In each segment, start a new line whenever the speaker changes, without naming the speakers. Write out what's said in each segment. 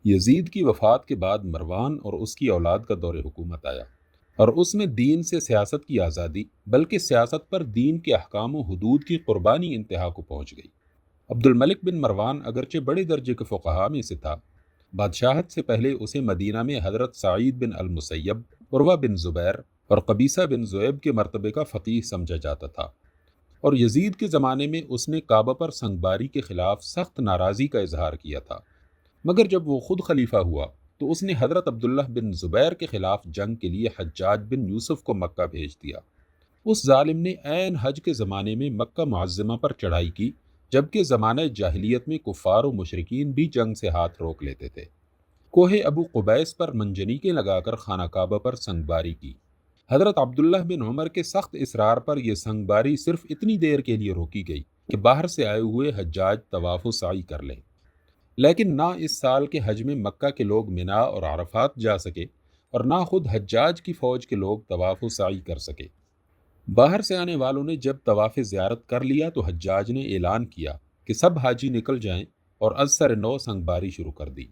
یزید کی وفات کے بعد مروان اور اس کی اولاد کا دور حکومت آیا، اور اس میں دین سے سیاست کی آزادی بلکہ سیاست پر دین کے احکام و حدود کی قربانی انتہا کو پہنچ گئی۔ عبد الملک بن مروان اگرچہ بڑے درجے کے فقہاء میں سے تھا، بادشاہت سے پہلے اسے مدینہ میں حضرت سعید بن المسیب، عروہ بن زبیر اور قبیصہ بن ذؤیب کے مرتبے کا فقیہ سمجھا جاتا تھا، اور یزید کے زمانے میں اس نے کعبہ پر سنگباری کے خلاف سخت ناراضی کا اظہار کیا تھا، مگر جب وہ خود خلیفہ ہوا تو اس نے حضرت عبداللہ بن زبیر کے خلاف جنگ کے لیے حجاج بن یوسف کو مکہ بھیج دیا۔ اس ظالم نے عین حج کے زمانے میں مکہ معظمہ پر چڑھائی کی، جبکہ زمانہ جاہلیت میں کفار و مشرکین بھی جنگ سے ہاتھ روک لیتے تھے۔ کوہ ابو قبیس پر منجنیقیں لگا کر خانہ کعبہ پر سنگباری کی۔ حضرت عبداللہ بن عمر کے سخت اصرار پر یہ سنگباری صرف اتنی دیر کے لیے روکی گئی کہ باہر سے آئے ہوئے حجاج طواف و سعی کر لیں، لیکن نہ اس سال کے حج میں مکہ کے لوگ منا اور عرفات جا سکے، اور نہ خود حجاج کی فوج کے لوگ طواف و سعی کر سکے۔ باہر سے آنے والوں نے جب طواف زیارت کر لیا تو حجاج نے اعلان کیا کہ سب حاجی نکل جائیں، اور از سر نو سنگباری شروع کر دی۔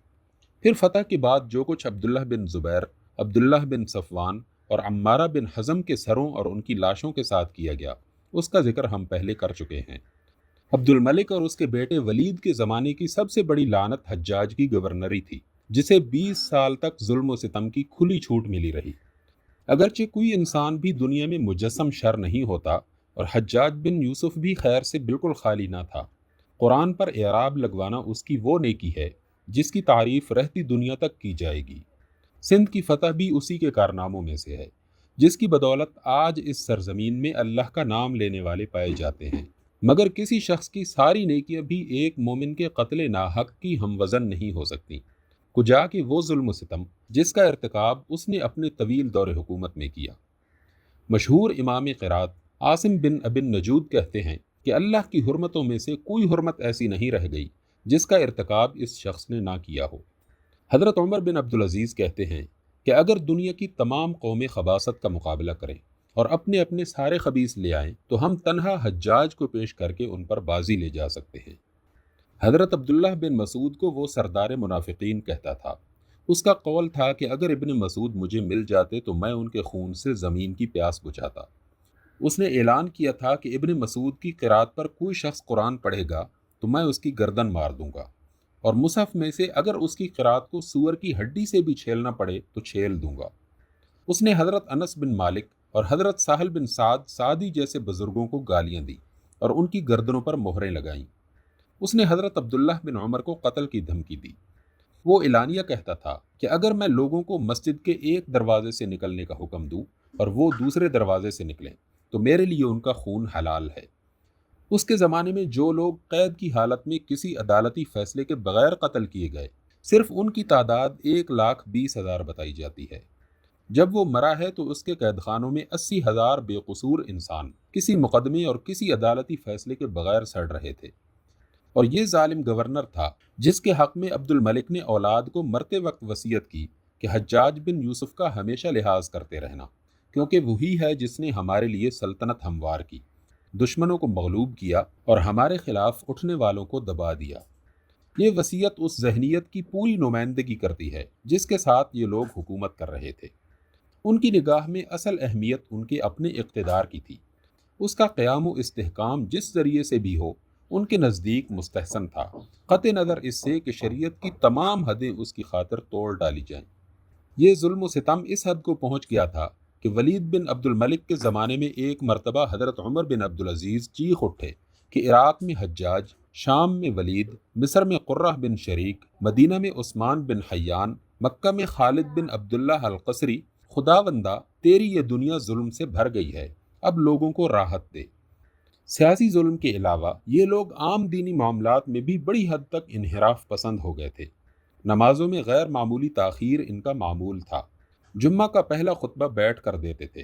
پھر فتح کے بعد جو کچھ عبداللہ بن زبیر، عبداللہ بن صفوان اور عمارہ بن حزم کے سروں اور ان کی لاشوں کے ساتھ کیا گیا، اس کا ذکر ہم پہلے کر چکے ہیں۔ عبد الملک اور اس کے بیٹے ولید کے زمانے کی سب سے بڑی لعنت حجاج کی گورنری تھی، جسے 20 سال تک ظلم و ستم کی کھلی چھوٹ ملی رہی۔ اگرچہ کوئی انسان بھی دنیا میں مجسم شر نہیں ہوتا، اور حجاج بن یوسف بھی خیر سے بالکل خالی نہ تھا۔ قرآن پر اعراب لگوانا اس کی وہ نیکی ہے جس کی تعریف رہتی دنیا تک کی جائے گی۔ سندھ کی فتح بھی اسی کے کارناموں میں سے ہے، جس کی بدولت آج اس سرزمین میں اللہ کا نام لینے والے پائے جاتے ہیں، مگر کسی شخص کی ساری نیکیاں بھی ایک مومن کے قتل ناحق کی ہم وزن نہیں ہو سکتی، کجا کہ وہ ظلم و ستم جس کا ارتکاب اس نے اپنے طویل دور حکومت میں کیا۔ مشہور امام قرات عاصم بن ابن نجود کہتے ہیں کہ اللہ کی حرمتوں میں سے کوئی حرمت ایسی نہیں رہ گئی جس کا ارتکاب اس شخص نے نہ کیا ہو۔ حضرت عمر بن عبدالعزیز کہتے ہیں کہ اگر دنیا کی تمام قومیں خباثت کا مقابلہ کریں اور اپنے اپنے سارے خبیث لے آئیں تو ہم تنہا حجاج کو پیش کر کے ان پر بازی لے جا سکتے ہیں۔ حضرت عبداللہ بن مسعود کو وہ سردار منافقین کہتا تھا۔ اس کا قول تھا کہ اگر ابن مسعود مجھے مل جاتے تو میں ان کے خون سے زمین کی پیاس بجھاتا۔ اس نے اعلان کیا تھا کہ ابن مسعود کی قرات پر کوئی شخص قرآن پڑھے گا تو میں اس کی گردن مار دوں گا، اور مصحف میں سے اگر اس کی قرات کو سور کی ہڈی سے بھی چھیلنا پڑے تو چھیل دوں گا۔ اس نے حضرت انس بن مالک اور حضرت سہل بن سعدی جیسے بزرگوں کو گالیاں دی اور ان کی گردنوں پر مہریں لگائیں۔ اس نے حضرت عبداللہ بن عمر کو قتل کی دھمکی دی۔ وہ اعلانیہ کہتا تھا کہ اگر میں لوگوں کو مسجد کے ایک دروازے سے نکلنے کا حکم دوں اور وہ دوسرے دروازے سے نکلیں تو میرے لیے ان کا خون حلال ہے۔ اس کے زمانے میں جو لوگ قید کی حالت میں کسی عدالتی فیصلے کے بغیر قتل کیے گئے، صرف ان کی تعداد 1,20,000 بتائی جاتی ہے۔ جب وہ مرا ہے تو اس کے قید خانوں میں 80,000 بے قصور انسان کسی مقدمے اور کسی عدالتی فیصلے کے بغیر سڑ رہے تھے، اور یہ ظالم گورنر تھا جس کے حق میں عبد الملک نے اولاد کو مرتے وقت وصیت کی کہ حجاج بن یوسف کا ہمیشہ لحاظ کرتے رہنا، کیونکہ وہی ہے جس نے ہمارے لیے سلطنت ہموار کی، دشمنوں کو مغلوب کیا اور ہمارے خلاف اٹھنے والوں کو دبا دیا۔ یہ وصیت اس ذہنیت کی پوری نمائندگی کرتی ہے جس کے ساتھ یہ لوگ حکومت کر رہے تھے۔ ان کی نگاہ میں اصل اہمیت ان کے اپنے اقتدار کی تھی۔ اس کا قیام و استحکام جس ذریعے سے بھی ہو ان کے نزدیک مستحسن تھا، قطع نظر اس سے کہ شریعت کی تمام حدیں اس کی خاطر توڑ ڈالی جائیں۔ یہ ظلم و ستم اس حد کو پہنچ گیا تھا کہ ولید بن عبد الملک کے زمانے میں ایک مرتبہ حضرت عمر بن عبدالعزیز چیخ اٹھے کہ عراق میں حجاج، شام میں ولید، مصر میں قرہ بن شریک، مدینہ میں عثمان بن حیان، مکہ میں خالد بن عبداللہ القصری، خداوندہ تیری یہ دنیا ظلم سے بھر گئی ہے، اب لوگوں کو راحت دے۔ سیاسی ظلم کے علاوہ یہ لوگ عام دینی معاملات میں بھی بڑی حد تک انحراف پسند ہو گئے تھے۔ نمازوں میں غیر معمولی تاخیر ان کا معمول تھا۔ جمعہ کا پہلا خطبہ بیٹھ کر دیتے تھے۔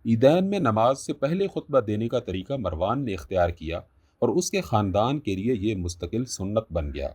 عیدین میں نماز سے پہلے خطبہ دینے کا طریقہ مروان نے اختیار کیا اور اس کے خاندان کے لیے یہ مستقل سنت بن گیا۔